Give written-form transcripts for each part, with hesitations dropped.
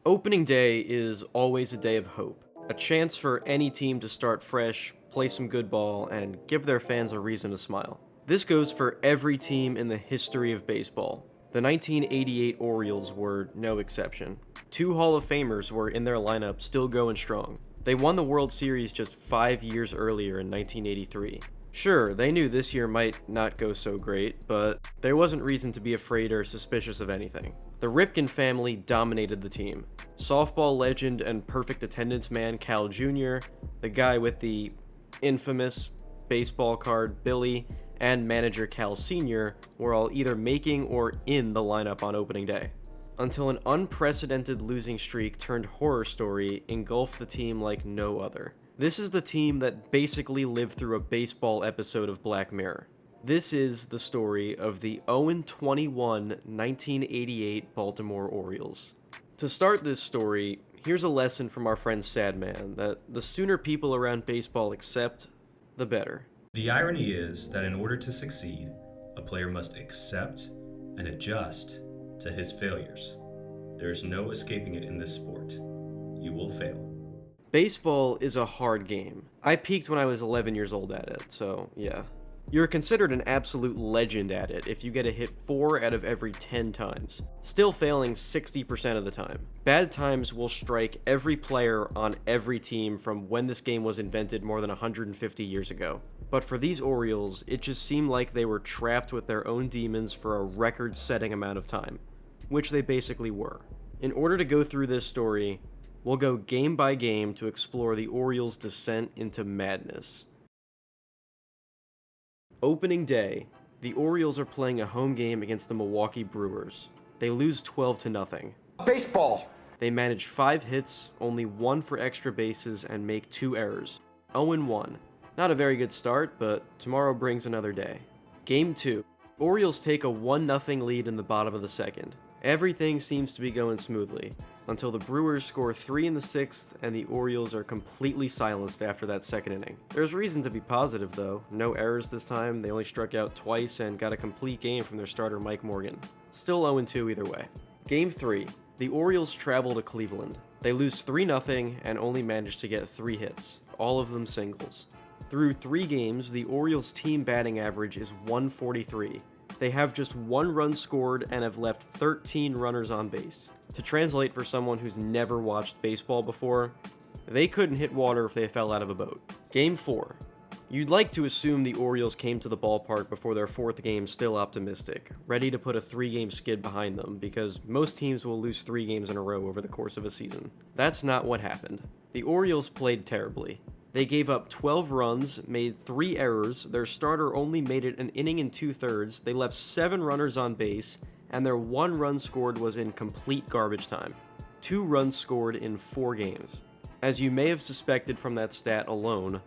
Opening day is always a day of hope, a chance for any team to start fresh, play some good ball, and give their fans a reason to smile. This goes for every team in the history of baseball. The 1988 Orioles were no exception. Two Hall of Famers were in their lineup, still going strong. They won the World Series just 5 years earlier in 1983. Sure, they knew this year might not go so great, but there wasn't reason to be afraid or suspicious of anything. The Ripken family dominated the team. Softball legend and perfect attendance man Cal Jr., the guy with the infamous baseball card Billy, and manager Cal Sr. were all either making or in the lineup on opening day. Until an unprecedented losing streak turned horror story engulfed the team like no other. This is the team that basically lived through a baseball episode of Black Mirror. This is the story of the 0-21 1988 Baltimore Orioles. To start this story, here's a lesson from our friend Sadman that the sooner people around baseball accept, the better. The irony is that in order to succeed, a player must accept and adjust to his failures. There is no escaping it in this sport. You will fail. Baseball is a hard game. I peaked when I was 11 years old at it, so yeah. You're considered an absolute legend at it if you get a hit 4 out of every 10 times, still failing 60% of the time. Bad times will strike every player on every team from when this game was invented more than 150 years ago. But for these Orioles, it just seemed like they were trapped with their own demons for a record-setting amount of time, which they basically were. In order to go through this story, we'll go game by game to explore the Orioles' descent into madness. Opening day, the Orioles are playing a home game against the Milwaukee Brewers. They lose 12-0. Baseball! They manage 5 hits, only 1 for extra bases, and make 2 errors. 0-1. Not a very good start, but tomorrow brings another day. Game 2. Orioles take a 1-0 lead in the bottom of the second. Everything seems to be going smoothly, until the Brewers score 3 in the 6th and the Orioles are completely silenced after that second inning. There's reason to be positive though. No errors this time, they only struck out twice and got a complete game from their starter Mike Morgan. Still 0-2 either way. Game 3. The Orioles travel to Cleveland. They lose 3-0 and only manage to get 3 hits, all of them singles. Through 3 games, the Orioles' team batting average is 143. They have just 1 run scored and have left 13 runners on base. To translate for someone who's never watched baseball before, they couldn't hit water if they fell out of a boat. Game 4. You'd like to assume the Orioles came to the ballpark before their 4th game still optimistic, ready to put a 3-game skid behind them, because most teams will lose 3 games in a row over the course of a season. That's not what happened. The Orioles played terribly. They gave up 12 runs, made 3 errors, their starter only made it an inning and 2/3, they left 7 runners on base, and their 1 run scored was in complete garbage time. 2 runs scored in 4 games. As you may have suspected from that stat alone,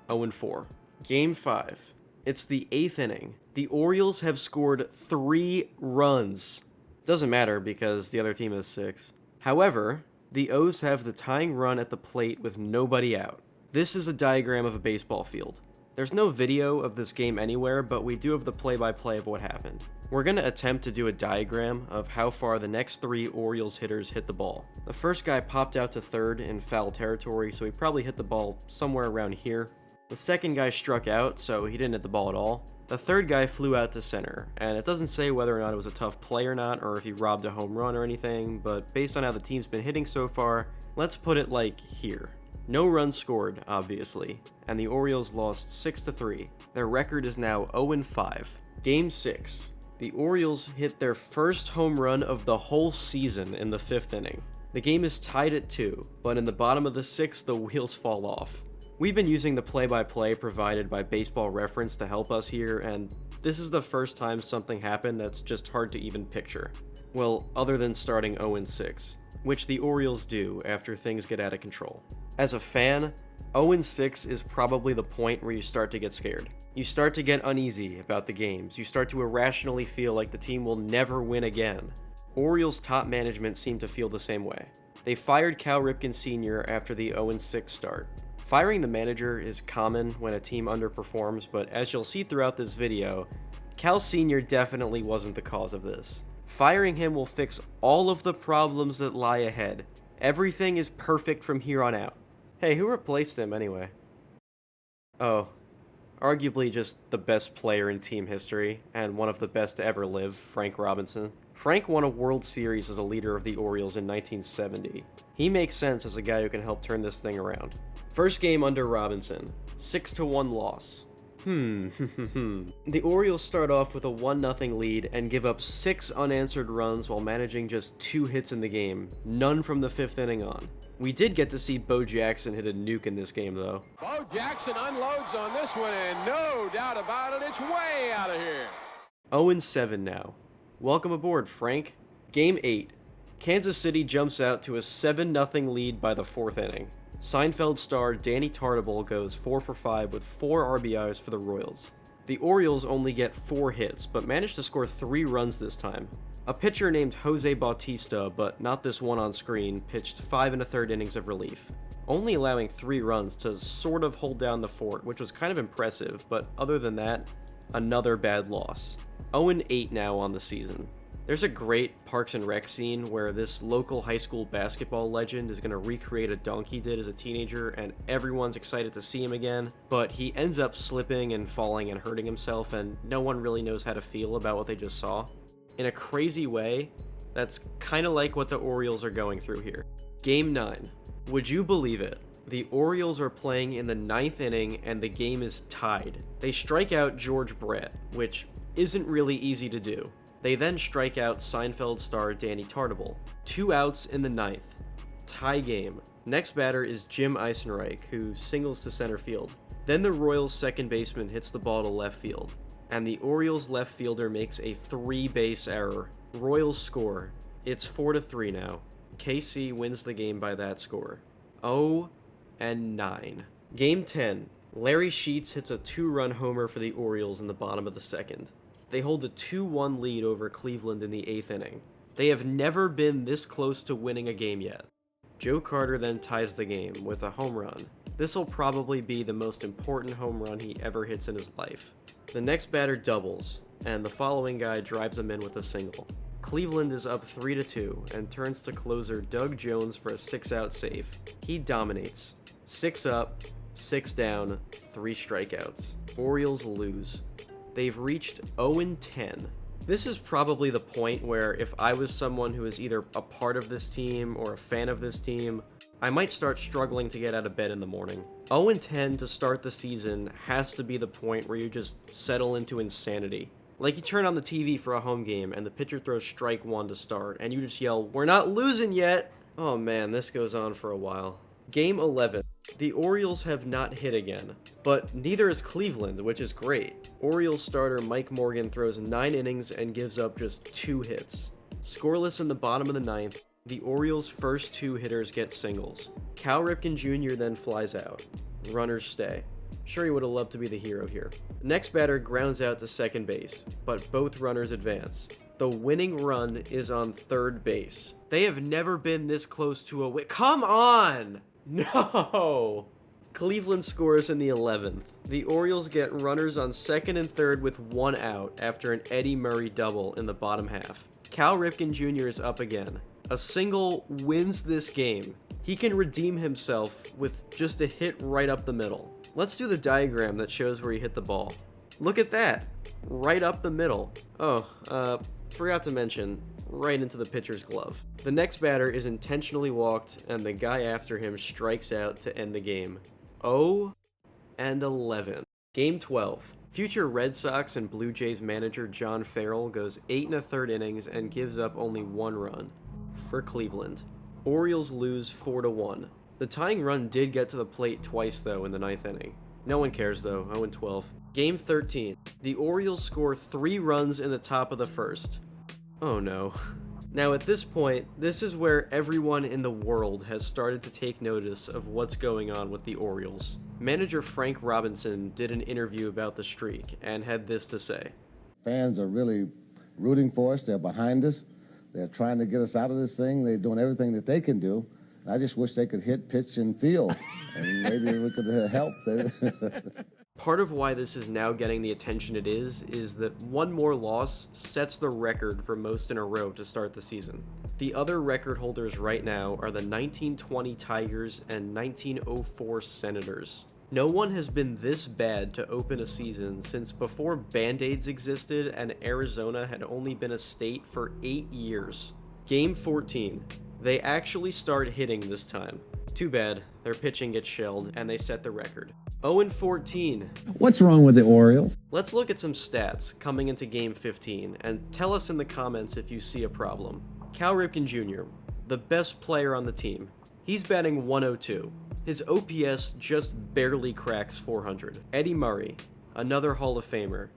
0-4. Game 5. It's the 8th inning. The Orioles have scored 3 runs. Doesn't matter because the other team has 6. However, the O's have the tying run at the plate with nobody out. This is a diagram of a baseball field. There's no video of this game anywhere, but we do have the play-by-play of what happened. We're going to attempt to do a diagram of how far the next 3 Orioles hitters hit the ball. The first guy popped out to third in foul territory, so he probably hit the ball somewhere around here. The second guy struck out, so he didn't hit the ball at all. The third guy flew out to center, and it doesn't say whether or not it was a tough play or not, or if he robbed a home run or anything, but based on how the team's been hitting so far, let's put it like here. No runs scored, obviously, and the Orioles lost 6-3. Their record is now 0-5. Game 6. The Orioles hit their first home run of the whole season in the 5th inning. The game is tied at 2, but in the bottom of the 6th, the wheels fall off. We've been using the play-by-play provided by Baseball Reference to help us here, and this is the first time something happened that's just hard to even picture. Well, other than starting 0-6, which the Orioles do after things get out of control. As a fan, 0-6 is probably the point where you start to get scared. You start to get uneasy about the games. You start to irrationally feel like the team will never win again. Orioles top management seemed to feel the same way. They fired Cal Ripken Sr. after the 0-6 start. Firing the manager is common when a team underperforms, but as you'll see throughout this video, Cal Sr. definitely wasn't the cause of this. Firing him will fix all of the problems that lie ahead. Everything is perfect from here on out. Hey, who replaced him anyway? Oh, arguably just the best player in team history, and one of the best to ever live, Frank Robinson. Frank won a World Series as a leader of the Orioles in 1970. He makes sense as a guy who can help turn this thing around. First game under Robinson, 6-1 loss. The Orioles start off with a 1-0 lead and give up 6 unanswered runs while managing just 2 hits in the game, none from the 5th inning on. We did get to see Bo Jackson hit a nuke in this game, though. Bo Jackson unloads on this one, and no doubt about it, it's way out of here. 0-7 now. Welcome aboard, Frank. Game 8. Kansas City jumps out to a 7-0 lead by the 4th inning. Seinfeld star Danny Tartabull goes 4 for 5 with 4 RBIs for the Royals. The Orioles only get 4 hits, but manage to score 3 runs this time. A pitcher named Jose Bautista, but not this one on screen, pitched 5 1/3 innings of relief, only allowing 3 runs to sort of hold down the fort, which was kind of impressive, but other than that, another bad loss. 0-8 now on the season. There's a great Parks and Rec scene where this local high school basketball legend is going to recreate a dunk he did as a teenager, and everyone's excited to see him again, but he ends up slipping and falling and hurting himself, and no one really knows how to feel about what they just saw. In a crazy way, that's kind of like what the Orioles are going through here. Game 9. Would you believe it? The Orioles are playing in the 9th inning and the game is tied. They strike out George Brett, which isn't really easy to do. They then strike out Seinfeld star Danny Tartabull. 2 outs in the 9th. Tie game. Next batter is Jim Eisenreich, who singles to center field. Then the Royals' second baseman hits the ball to left field, and the Orioles' left fielder makes a 3-base error. Royals score. It's 4-3 now. KC wins the game by that score. 0-9. Game 10. Larry Sheets hits a 2-run homer for the Orioles in the bottom of the 2nd. They hold a 2-1 lead over Cleveland in the 8th inning. They have never been this close to winning a game yet. Joe Carter then ties the game with a home run. This'll probably be the most important home run he ever hits in his life. The next batter doubles, and the following guy drives him in with a single. Cleveland is up 3-2 and turns to closer Doug Jones for a 6-out save. He dominates. 6 up, 6 down, 3 strikeouts. Orioles lose. They've reached 0-10. This is probably the point where if I was someone who is either a part of this team or a fan of this team, I might start struggling to get out of bed in the morning. 0-10 to start the season has to be the point where you just settle into insanity. Like you turn on the TV for a home game and the pitcher throws strike 1 to start and you just yell, "We're not losing yet!" Oh man, this goes on for a while. Game 11. The Orioles have not hit again, but neither is Cleveland, which is great. Orioles starter Mike Morgan throws 9 innings and gives up just 2 hits. Scoreless in the bottom of the 9th, the Orioles' first 2 hitters get singles. Cal Ripken Jr. then flies out. Runners stay. Sure, he would have loved to be the hero here. The next batter grounds out to second base, but both runners advance. The winning run is on third base. They have never been this close to a win. Come on! No! Cleveland scores in the 11th. The Orioles get runners on second and third with 1 out after an Eddie Murray double in the bottom half. Cal Ripken Jr. is up again. A single wins this game. He can redeem himself with just a hit right up the middle. Let's do the diagram that shows where he hit the ball. Look at that. Right up the middle. Oh, forgot to mention, right into the pitcher's glove. The next batter is intentionally walked, and the guy after him strikes out to end the game. 0-11. Game 12. Future Red Sox and Blue Jays manager John Farrell goes 8 1/3 innings and gives up only 1 run. For Cleveland. Orioles lose 4-1. The tying run did get to the plate twice, though, in the 9th inning. No one cares, though. 0-12. Game 13. The Orioles score 3 runs in the top of the 1st. Oh no. Now at this point, this is where everyone in the world has started to take notice of what's going on with the Orioles. Manager Frank Robinson did an interview about the streak and had this to say. Fans are really rooting for us. They're behind us. They're trying to get us out of this thing. They're doing everything that they can do. I just wish they could hit, pitch, and field, and maybe we could help. Part of why this is now getting the attention it is that one more loss sets the record for most in a row to start the season. The other record holders right now are the 1920 Tigers and 1904 Senators. No one has been this bad to open a season since before Band-Aids existed and Arizona had only been a state for 8 years. Game 14. They actually start hitting this time. Too bad, their pitching gets shelled and they set the record. 0-14. What's wrong with the Orioles? Let's look at some stats coming into Game 15 and tell us in the comments if you see a problem. Cal Ripken Jr., the best player on the team. He's batting 102. His OPS just barely cracks 400. Eddie Murray, another Hall of Famer.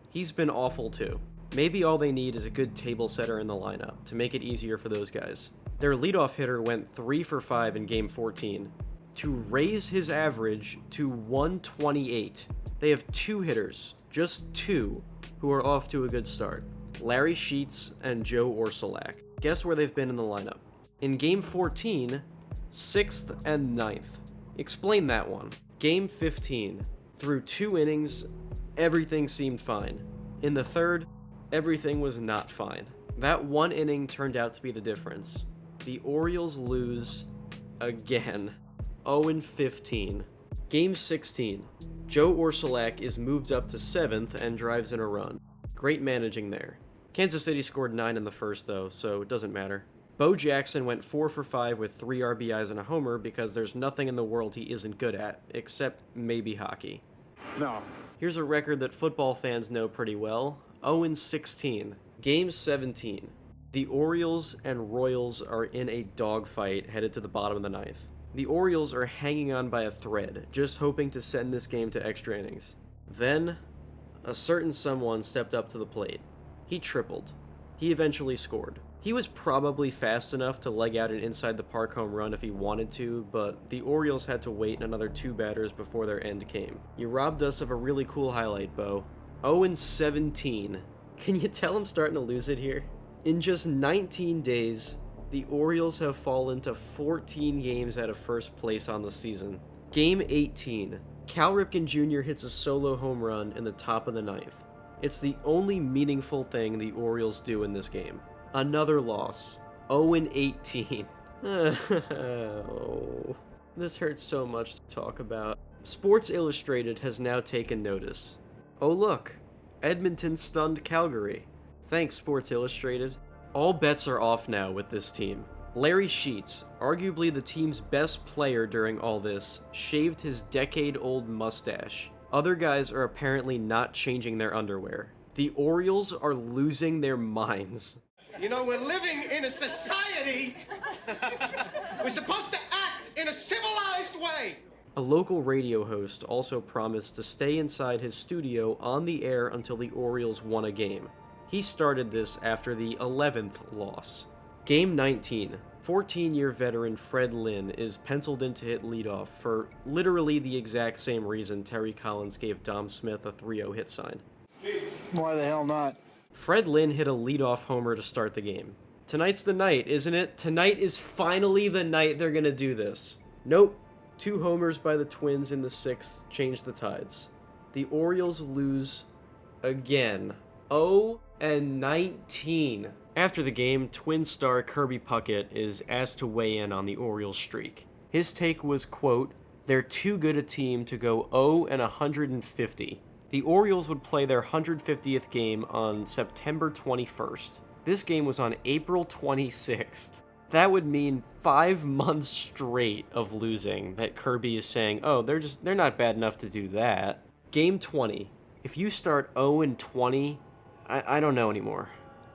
He's been awful too. Maybe all they need is a good table setter in the lineup to make it easier for those guys. Their leadoff hitter went 3 for 5 in Game 14 to raise his average to 128. They have 2 hitters, just 2, who are off to a good start. Larry Sheets and Joe Orsulak. Guess where they've been in the lineup? In Game 14, 6th and 9th. Explain that one. Game 15. Through 2 innings, everything seemed fine. In the third, everything was not fine. That one inning turned out to be the difference. The Orioles lose again. 0-15. Game 16. Joe Orsulak is moved up to 7th and drives in a run. Great managing there. Kansas City scored 9 in the first though, so it doesn't matter. Bo Jackson went 4 for 5 with 3 RBIs and a homer because there's nothing in the world he isn't good at, except maybe hockey. No. Here's a record that football fans know pretty well. 0-16. Game 17. The Orioles and Royals are in a dogfight headed to the bottom of the 9th. The Orioles are hanging on by a thread, just hoping to send this game to extra innings. Then, a certain someone stepped up to the plate. He tripled. He eventually scored. He was probably fast enough to leg out an inside-the-park home run if he wanted to, but the Orioles had to wait another 2 batters before their end came. You robbed us of a really cool highlight, Bo. 0-17. Can you tell I'm starting to lose it here? In just 19 days, the Orioles have fallen to 14 games out of first place on the season. Game 18. Cal Ripken Jr. hits a solo home run in the top of the 9th. It's the only meaningful thing the Orioles do in this game. Another loss. 0-18. Oh, this hurts so much to talk about. Sports Illustrated has now taken notice. Oh look, Edmonton stunned Calgary. Thanks, Sports Illustrated. All bets are off now with this team. Larry Sheets, arguably the team's best player during all this, shaved his decade-old mustache. Other guys are apparently not changing their underwear. The Orioles are losing their minds. You know, we're living in a society. We're supposed to act in a civilized way. A local radio host also promised to stay inside his studio on the air until the Orioles won a game. He started this after the 11th loss. Game 19. 14-year veteran Fred Lynn is penciled in to hit leadoff for literally the exact same reason Terry Collins gave Dom Smith a 3-0 hit sign. Why the hell not? Fred Lynn hit a leadoff homer to start the game. Tonight's the night, isn't it? Tonight is finally the night they're gonna do this. Nope. 2 homers by the Twins in the 6th changed the tides. The Orioles lose again. 0-19. After the game, Twins star Kirby Puckett is asked to weigh in on the Orioles streak. His take was, quote, "They're too good a team to go 0-150. The Orioles would play their 150th game on September 21st. This game was on April 26th. That would mean 5 months straight of losing that Kirby is saying, oh, they're not bad enough to do that. Game 20. If you start 0-20, I don't know anymore.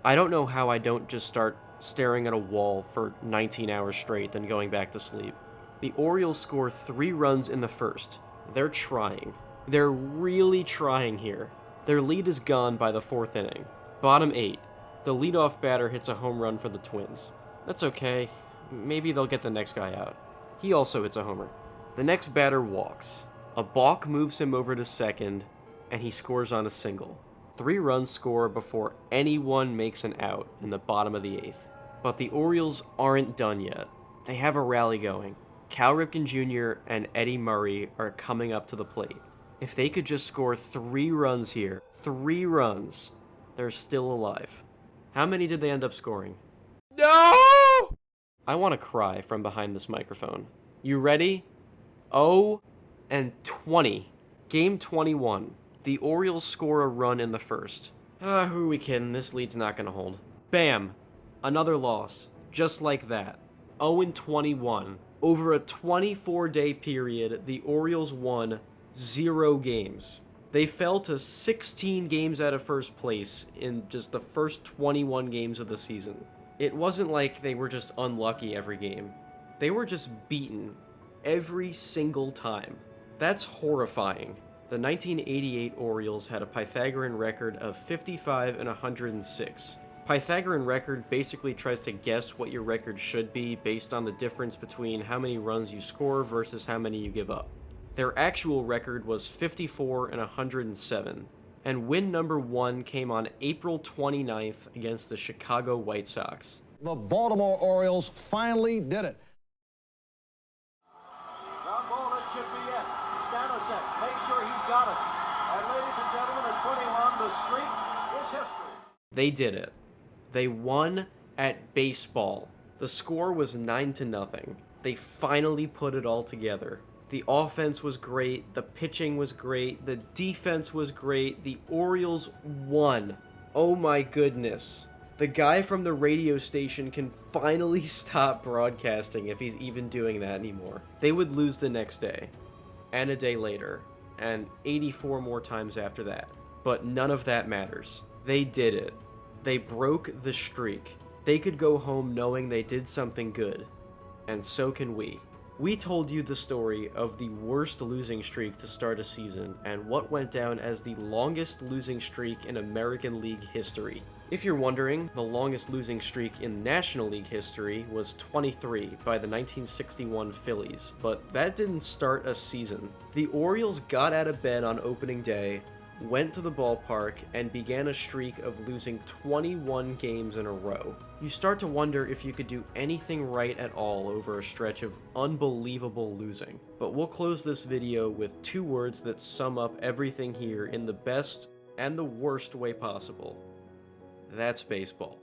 I don't know how I don't just start staring at a wall for 19 hours straight, then going back to sleep. The Orioles score 3 runs in the first. They're trying. They're really trying here. Their lead is gone by the 4th inning. Bottom 8. The leadoff batter hits a home run for the Twins. That's okay. Maybe they'll get the next guy out. He also hits a homer. The next batter walks. A balk moves him over to second, and he scores on a single. 3 runs score before anyone makes an out in the bottom of the 8th. But the Orioles aren't done yet. They have a rally going. Cal Ripken Jr. and Eddie Murray are coming up to the plate. If they could just score 3 runs here, 3 runs, they're still alive. How many did they end up scoring? No! I want to cry from behind this microphone. You ready? 0-20. Game 21. The Orioles score a run in the first. Who are we kidding? This lead's not going to hold. Bam! Another loss. Just like that. 0-21. Over a 24-day period, the Orioles won 0 games. They fell to 16 games out of first place in just the first 21 games of the season. It wasn't like they were just unlucky every game. They were just beaten every single time. That's horrifying. The 1988 Orioles had a Pythagorean record of 55-106. Pythagorean record basically tries to guess what your record should be based on the difference between how many runs you score versus how many you give up. Their actual record was 54-107, and win number 1 came on April 29th against the Chicago White Sox. The Baltimore Orioles finally did it. Ground ball, this should be it. Stanisic, make sure he's got it. And ladies and gentlemen, at 21, the streak is history. They did it. They won at baseball. The score was 9-0. They finally put it all together. The offense was great, the pitching was great, the defense was great, the Orioles won. Oh my goodness. The guy from the radio station can finally stop broadcasting if he's even doing that anymore. They would lose the next day, and a day later, and 84 more times after that. But none of that matters. They did it. They broke the streak. They could go home knowing they did something good. And so can we. We told you the story of the worst losing streak to start a season and what went down as the longest losing streak in American League history. If you're wondering, the longest losing streak in National League history was 23 by the 1961 Phillies, but that didn't start a season. The Orioles got out of bed on opening day, went to the ballpark, and began a streak of losing 21 games in a row. You start to wonder if you could do anything right at all over a stretch of unbelievable losing. But we'll close this video with 2 words that sum up everything here in the best and the worst way possible. That's baseball.